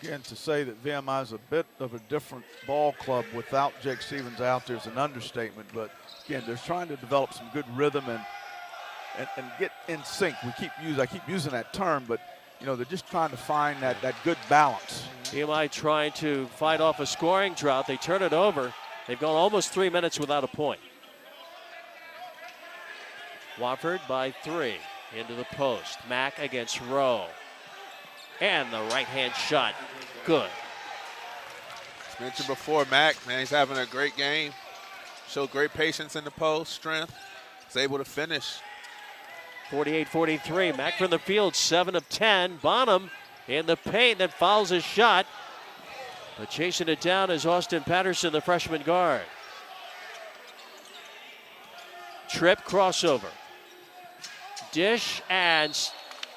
B: Again, to say that VMI is a bit of a different ball club without Jake Stevens out there is an understatement. But again, they're trying to develop some good rhythm and get in sync. I keep using that term, but they're just trying to find that good balance.
A: VMI trying to fight off a scoring drought. They turn it over. They've gone almost 3 minutes without a point. Wofford by 3 into the post. Mack against Rowe. And the right-hand shot, good.
C: As mentioned before, Mack, man, he's having a great game. Showed great patience in the post, strength. He's able to finish.
A: 48-43, Mack from the field, 7 of 10. Bonham in the paint, then fouls his shot. But chasing it down is Austin Patterson, the freshman guard. Trip crossover. Dish and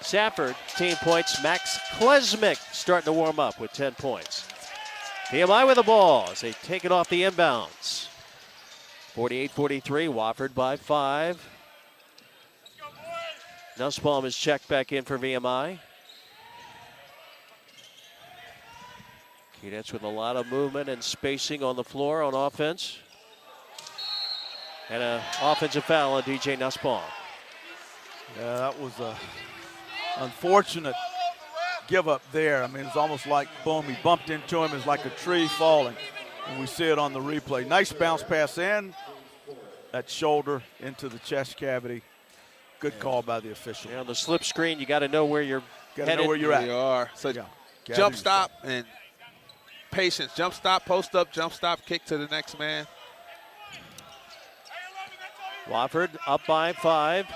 A: Safford, team points. Max Klesmik starting to warm up with 10 points. VMI with the ball as they take it off the inbounds. 48-43, Wofford by 5. Nussbaum is checked back in for VMI. Keydets with a lot of movement and spacing on the floor on offense. And an offensive foul on DJ Nussbaum.
B: Yeah, that was a unfortunate give up there. I mean, it's almost like, boom, he bumped into him. It's like a tree falling. And we see it on the replay. Nice bounce pass in. That shoulder into the chest cavity. Good call by the official.
A: Yeah, on the slip screen, you got to know where you're headed.
B: Know where you're at.
C: You are. So
B: yeah.
C: Jump stop and patience. Jump stop, post up, jump stop, kick to the next man.
A: Wofford up by 5.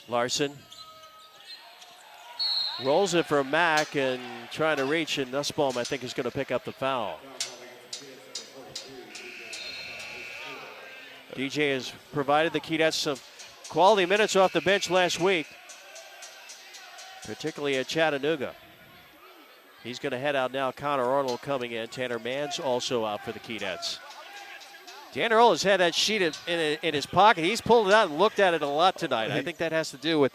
A: Larson rolls it for Mack and trying to reach, and Nussbaum, I think, is going to pick up the foul. DJ has provided the Keydets some quality minutes off the bench last week, particularly at Chattanooga. He's going to head out now. Connor Arnold coming in. Tanner Mann's also out for the Keydets. Tanner Arnold has had that sheet in his pocket. He's pulled it out and looked at it a lot tonight. I think that has to do with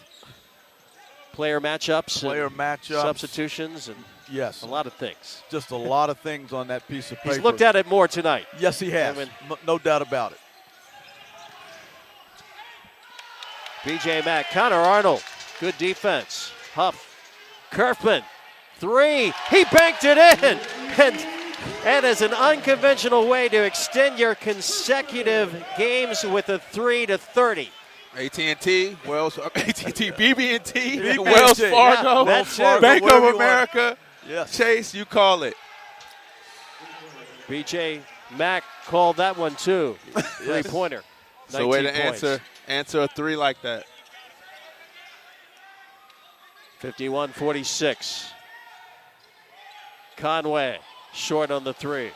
A: player matchups, substitutions, and
B: yes,
A: a lot of things.
B: Just a lot of things on that piece of paper.
A: He's looked at it more tonight.
B: Yes, he has. No doubt about it.
A: BJ Mack, Connor Arnold, good defense. Huff, Kerfman, 3. He banked it in. And as an unconventional way to extend your consecutive games with a 3 to 30.
C: AT&T, BB&T, Wells Fargo,
A: yeah,
C: Bank of America,
B: yes.
C: Chase, you call it.
A: BJ Mack called that one too. Three-pointer.
C: So way to answer a 3 like that.
A: 51-46. Conway short on the 3.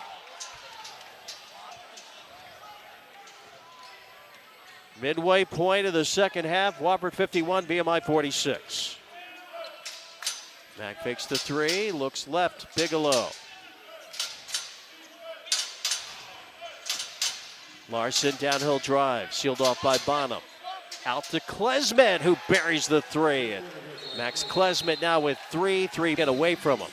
A: Midway point of the second half. Wofford 51, VMI 46. Mack fakes the 3, looks left, Bigelow. Larson downhill drive, sealed off by Bonham. Out to Klesmik, who buries the 3. And Max Klesmik now with 3 get away from him.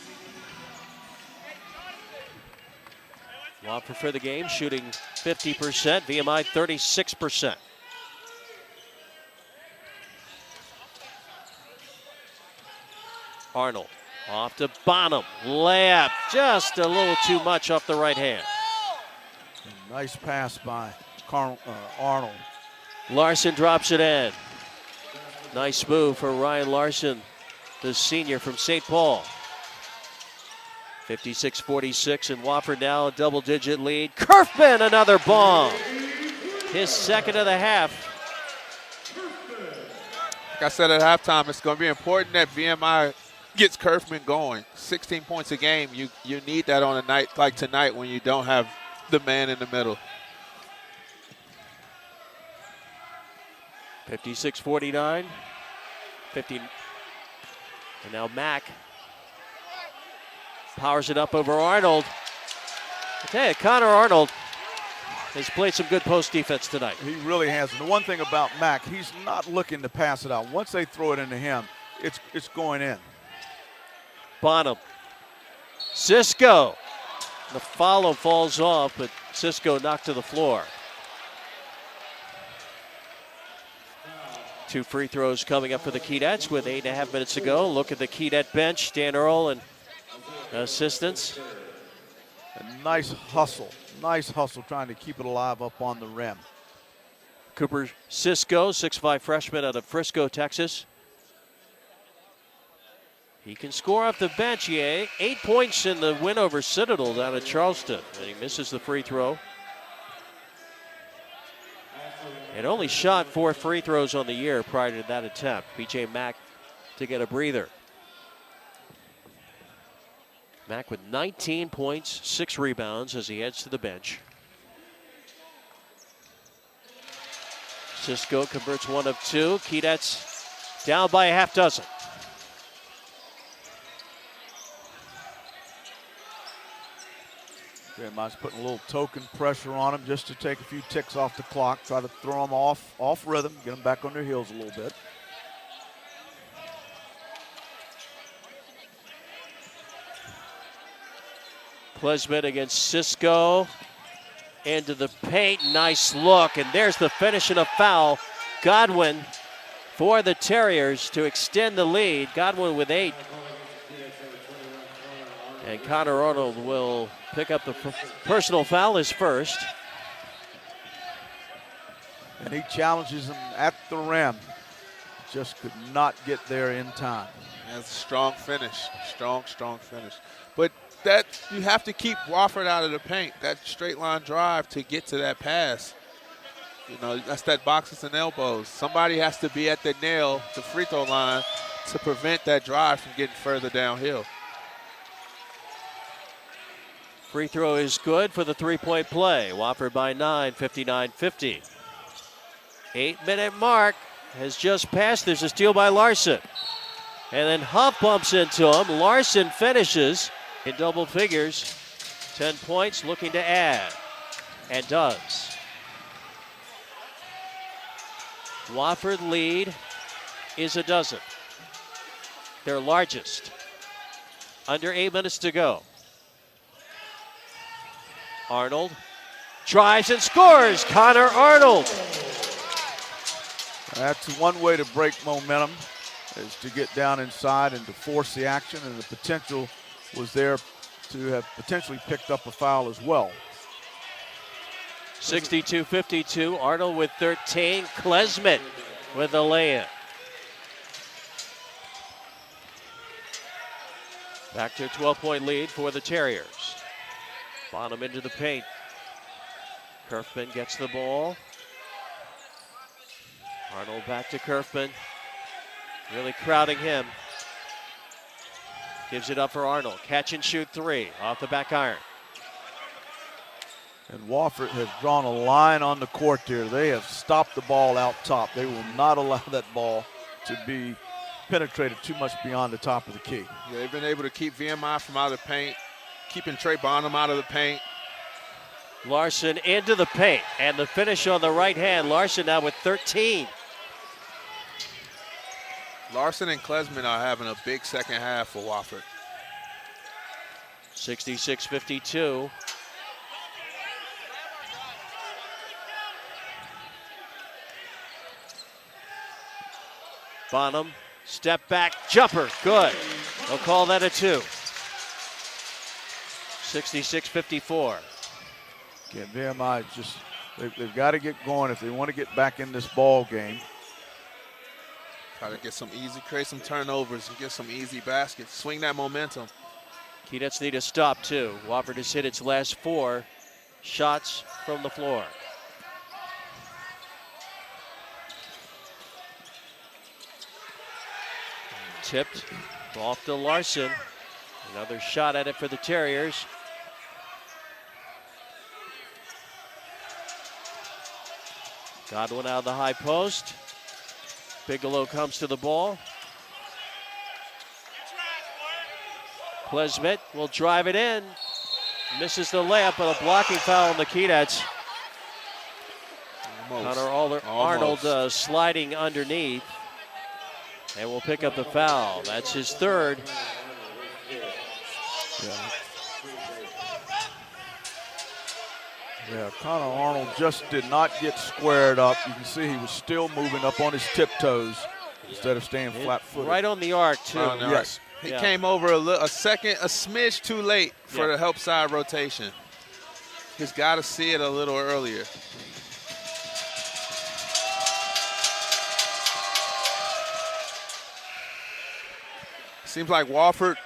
A: Wofford for the game, shooting 50%, VMI 36%. Arnold off to Bonham, layup, just a little too much off the right hand.
B: Nice pass by Arnold.
A: Larson drops it in. Nice move for Ryan Larson, the senior from St. Paul. 56-46, and Wofford now a double-digit lead. Kerfman, another bomb. His second of the half.
C: Like I said at halftime, it's going to be important that VMI gets Kerfman going. 16 points a game. You need that on a night like tonight when you don't have the man in the middle.
A: 56-49. 50. And now Mack powers it up over Arnold. I tell you, Connor Arnold has played some good post defense tonight.
B: He really has. And the one thing about Mack, he's not looking to pass it out. Once they throw it into him, it's going in.
A: Bonham. Cisco. The follow falls off, but Cisco knocked to the floor. 2 free throws coming up for the Keydets with 8.5 minutes to go. Look at the Keydet bench. Dan Earl and assistants.
B: A nice hustle Nice hustle trying to keep it alive up on the rim.
A: Cooper Cisco, 6'5" freshman out of Frisco, Texas. He can score off the bench. He had 8 points in the win over Citadel down at Charleston. And he misses the free throw. And only shot 4 free throws on the year prior to that attempt. B.J. Mack to get a breather. Mack with 19 points, 6 rebounds as he heads to the bench. Cisco converts 1 of 2. Keydets down by a half dozen.
B: VMI's putting a little token pressure on him just to take a few ticks off the clock, try to throw them off rhythm, get them back on their heels a little bit.
A: Klesmit against Cisco. Into the paint, nice look, and there's the finish and a foul. Godwin for the Terriers to extend the lead. Godwin with 8. And Connor Arnold will pick up the personal foul, his first.
B: And he challenges him at the rim. Just could not get there in time.
C: That's a strong finish, strong finish. But that you have to keep Wofford out of the paint, that straight line drive to get to that pass. You know, that's that boxes and elbows. Somebody has to be at the nail, the free throw line, to prevent that drive from getting further downhill.
A: Free throw is good for the 3-point play. Wofford by 9, 59-50. 8-minute mark has just passed. There's a steal by Larson. And then Huff bumps into him. Larson finishes in double figures. 10 points, looking to add. And does. Wofford lead is a dozen. Their largest. Under 8 minutes to go. Arnold drives and scores. Connor Arnold.
B: That's one way to break momentum, is to get down inside and to force the action, and the potential was there to have potentially picked up a foul as well.
A: 62-52. Arnold with 13. Klesmit with the lay-in. Back to a 12-point lead for the Terriers. Bonham into the paint. Kerfman gets the ball. Arnold back to Kerfman. Really crowding him. Gives it up for Arnold. Catch and shoot 3 off the back iron.
B: And Wofford has drawn a line on the court there. They have stopped the ball out top. They will not allow that ball to be penetrated too much beyond the top of the key.
C: Yeah, they've been able to keep VMI from out of the paint, keeping Trey Bonham out of the paint.
A: Larson into the paint, and the finish on the right hand. Larson now with 13.
C: Larson and Klesmit are having a big second half for Wofford.
A: 66-52. Bonham, step back, jumper, good. They'll call that a 2. 66-54.
B: Again, VMI just, they've got to get going if they want to get back in this ball game.
C: Try to get some easy, create some turnovers and get some easy baskets. Swing that momentum.
A: Keydets need a stop too. Wofford has hit its last 4 shots from the floor. Tipped off to Larson. Another shot at it for the Terriers. Godwin out of the high post. Bigelow comes to the ball. Klesmit will drive it in. Misses the layup, but a blocking foul on the Keydets. Connor Arnold sliding underneath. And will pick up the foul. That's his 3rd.
B: Yeah, Connor Arnold just did not get squared up. You can see he was still moving up on his tiptoes instead of staying flat-footed.
A: Right on the arc, too.
B: Yes.
C: He came over a smidge too late for the help side rotation. He's got to see it a little earlier. Seems like Wofford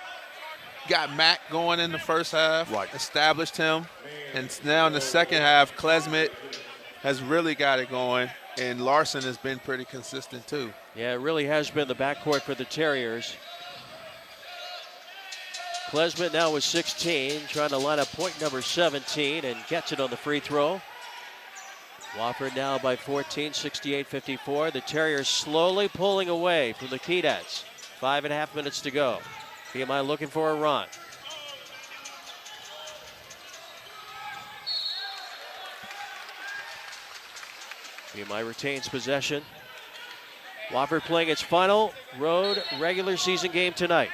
C: got Mack going in the first half,
B: right.
C: Established him, and now in the second half, Klesmit has really got it going, and Larson has been pretty consistent too.
A: Yeah, it really has been the backcourt for the Terriers. Klesmit now with 16, trying to line up point number 17 and gets it on the free throw. Wofford now by 14, 68-54. The Terriers slowly pulling away from the Keydets. 5.5 minutes to go. VMI looking for a run. VMI retains possession. Wofford playing its final road regular season game tonight.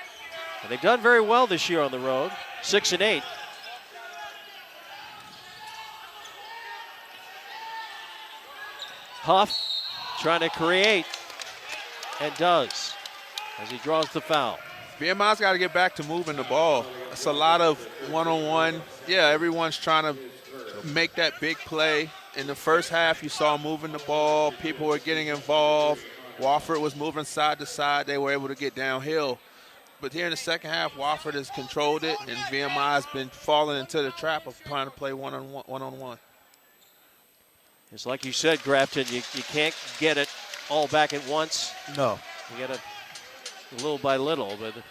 A: And they've done very well this year on the road, 6-8. Huff trying to create, and does, as he draws the foul.
C: VMI's got to get back to moving the ball. It's a lot of one-on-one. Yeah, everyone's trying to make that big play. In the first half, you saw moving the ball. People were getting involved. Wofford was moving side to side. They were able to get downhill. But here in the second half, Wofford has controlled it, and VMI has been falling into the trap of trying to play one-on-one.
A: It's like you said, Grafton, you can't get it all back at once.
B: No.
A: You get it little by little, but the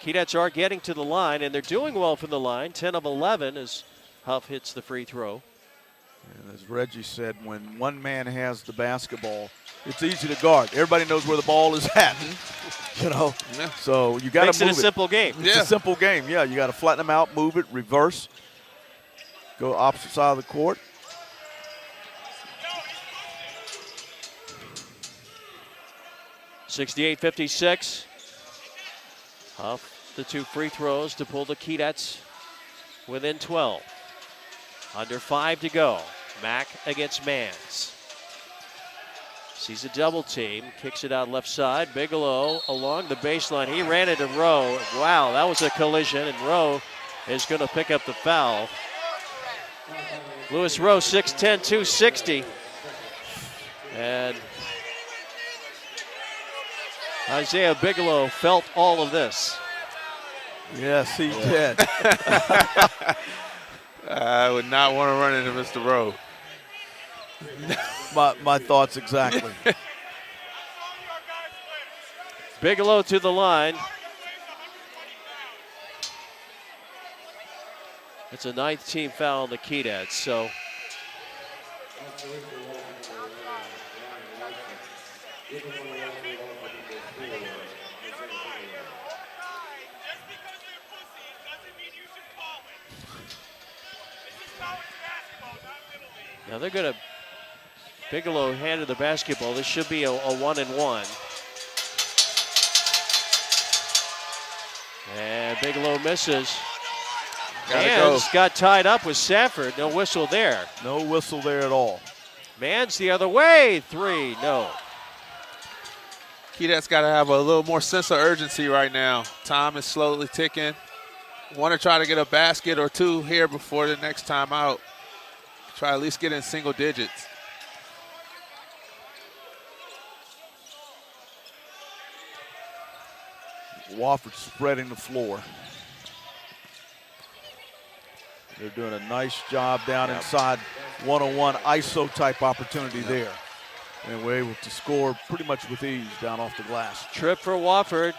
A: Keydets are getting to the line, and they're doing well from the line. 10 of 11 as Huff hits the free throw.
B: And as Reggie said, when one man has the basketball, it's easy to guard. Everybody knows where the ball is at, you know.
C: Yeah.
B: So you got to move it.
A: Makes it a simple game.
B: It's a simple game, yeah. You got to flatten them out, move it, reverse, go opposite side of the court.
A: (68-56). Huff the 2 free throws to pull the Keydets within 12. Under 5 to go. Mack against Mans. Sees a double team, kicks it out left side. Bigelow along the baseline. He ran into Rowe. Wow, that was a collision, and Rowe is going to pick up the foul. Lewis Rowe, 6'10", 260. And Isaiah Bigelow felt all of this.
B: Yes, he did.
C: I would not want to run into Mr. Rowe.
B: my thoughts exactly.
A: Bigelow to the line. It's a 9th team foul on the Keydets, so now they're going to, Bigelow handed the basketball. This should be a 1-and-1. And Bigelow misses. Mans got tied up with Sanford. No whistle there.
B: No whistle there at all.
A: Mans the other way. 3, no.
C: Keydets got to have a little more sense of urgency right now. Time is slowly ticking. Want to try to get a basket or two here before the next time out. Try at least get in single digits.
B: Wofford spreading the floor. They're doing a nice job down inside. One-on-one ISO type opportunity there. And we're able to score pretty much with ease down off the glass.
A: Trip for Wofford.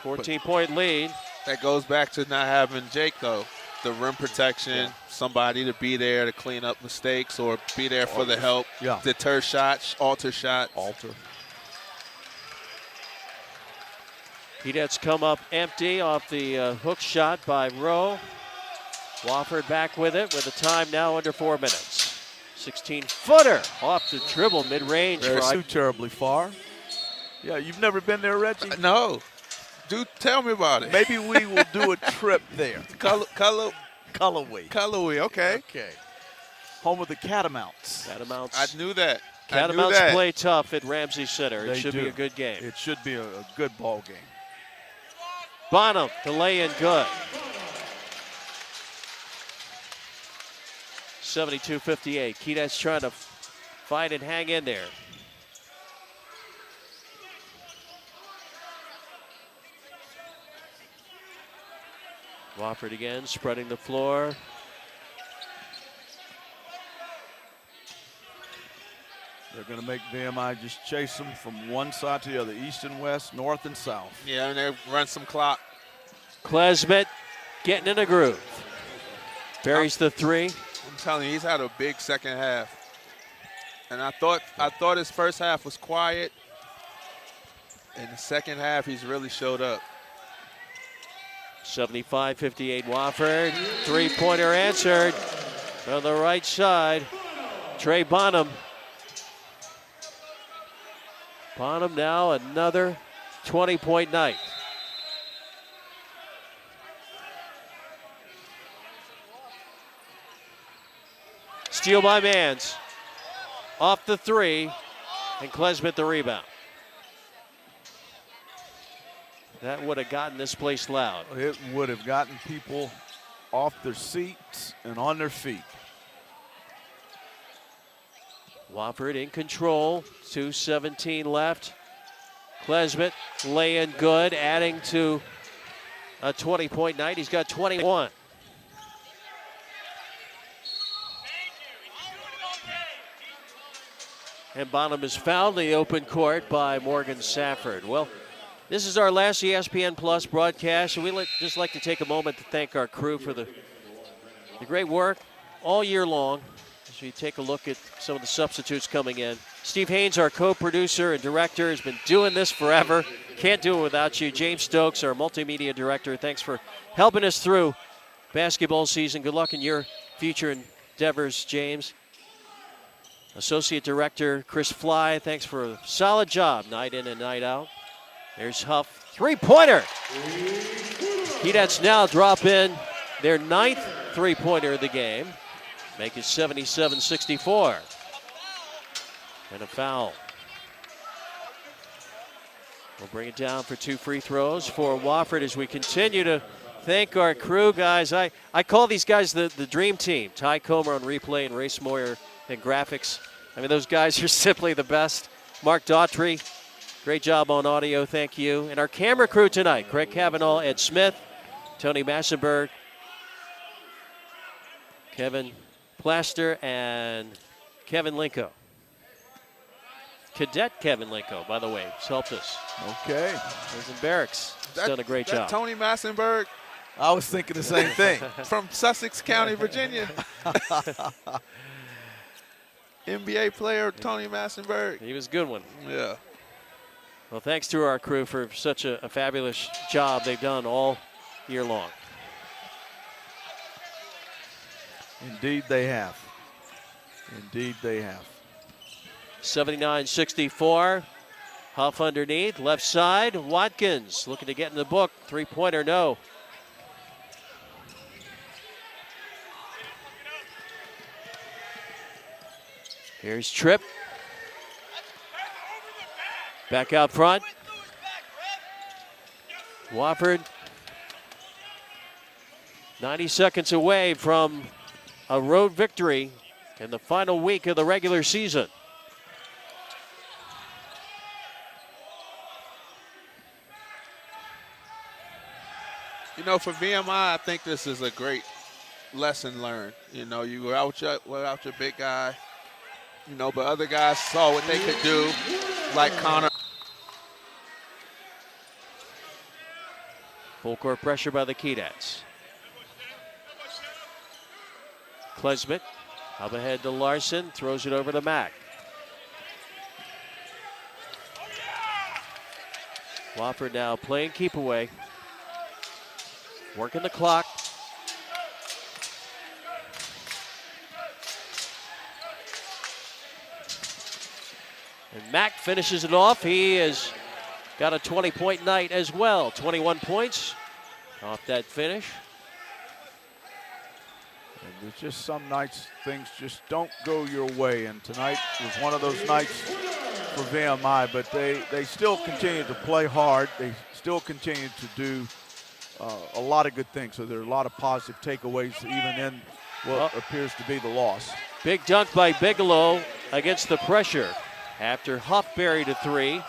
A: 14-point lead.
C: That goes back to not having Jake, though. The rim protection, somebody to be there to clean up mistakes or be there for the help, deter shots, alter shots.
A: Keydets come up empty off the hook shot by Rowe. Wofford back with it with the time now under 4 minutes. 16-footer off the dribble, mid-range.
B: Too terribly far. Yeah, you've never been there, Reggie?
C: No. Dude, tell me about it.
B: Maybe we will do a trip there.
C: Cullowhee.
B: Cullowhee, okay.
C: Okay.
B: Home of the Catamounts.
A: Catamounts.
C: I knew that.
A: Catamounts play tough at Ramsey Center. It should be a good game.
B: It should be a good ball game.
A: Bonham, the lay-in good. 72-58. Keydet's trying to fight and hang in there. Wofford again, spreading the floor.
B: They're going to make VMI just chase them from one side to the other, east and west, north and south.
C: Yeah, and they run some clock.
A: Klesmit getting in a groove. Buries the three.
C: I'm telling you, he's had a big second half. And I thought his first half was quiet. In the second half, he's really showed up.
A: 75-58 Wofford. Three-pointer answered on the right side. Trey Bonham. Bonham now another 20-point night. Steal by Mans. Off the three, and Klesmit the rebound. That would have gotten this place loud.
B: It would have gotten people off their seats and on their feet.
A: Wofford in control, 2:17 left. Klesmit laying good, adding to a 20-point night. He's got 21. And Bonham is fouled in the open court by Morgan Safford. Well, this is our last ESPN Plus broadcast, and we'd just like to take a moment to thank our crew for the great work all year long. As we take a look at some of the substitutes coming in. Steve Haynes, our co-producer and director, has been doing this forever. Can't do it without you. James Stokes, our multimedia director, thanks for helping us through basketball season. Good luck in your future endeavors, James. Associate Director Chris Fly, thanks for a solid job night in and night out. There's Huff, three-pointer. Keydets now drop in their 9th three-pointer of the game. Make it 77-64. And a foul. We'll bring it down for 2 free throws for Wofford as we continue to thank our crew, guys. I call these guys the dream team. Ty Comer on replay and Race Moyer and graphics. I mean, those guys are simply the best. Mark Daughtry, great job on audio, thank you. And our camera crew tonight, Craig Cavanaugh, Ed Smith, Tony Massenberg, Kevin Plaster, and Kevin Linko. Cadet Kevin Linko, by the way, has helped us.
B: Okay.
A: He's in barracks. He's done a great job.
C: Tony Massenberg.
B: I was thinking the same thing.
C: From Sussex County, Virginia. NBA player Tony Massenberg.
A: He was a good one.
C: Yeah.
A: Well, thanks to our crew for such a fabulous job they've done all year long.
B: Indeed they have. Indeed they have.
A: 79-64. Huff underneath, left side. Watkins looking to get in the book. Three-pointer, no. Here's Tripp. Back out front. Wofford 90 seconds away from a road victory in the final week of the regular season.
C: You know, for VMI, I think this is a great lesson learned. You know, you were out your big guy, you know, but other guys saw what they could do, like Connor.
A: Full court pressure by the Keydets. Klesmit up ahead to Larson, throws it over to Mack. Wofford now playing keep away. Working the clock. And Mack finishes it off. He has got a 20-point night as well. 21 points off that finish.
B: And there's just some nights things just don't go your way. And tonight was one of those nights for VMI, but they still continue to play hard. They still continue to do a lot of good things. So there are a lot of positive takeaways even in what appears to be the loss.
A: Big dunk by Bigelow against the pressure after Huff buried a three.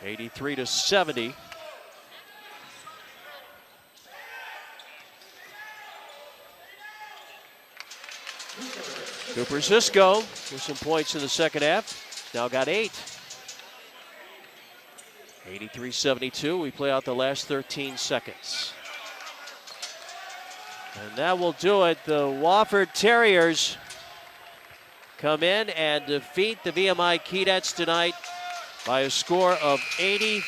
A: 83-70. Cooper Cisco with some points in the second half. Now got 8. 83-72. We play out the last 13 seconds. And that will do it. The Wofford Terriers come in and defeat the VMI Keydets tonight by a score of 80.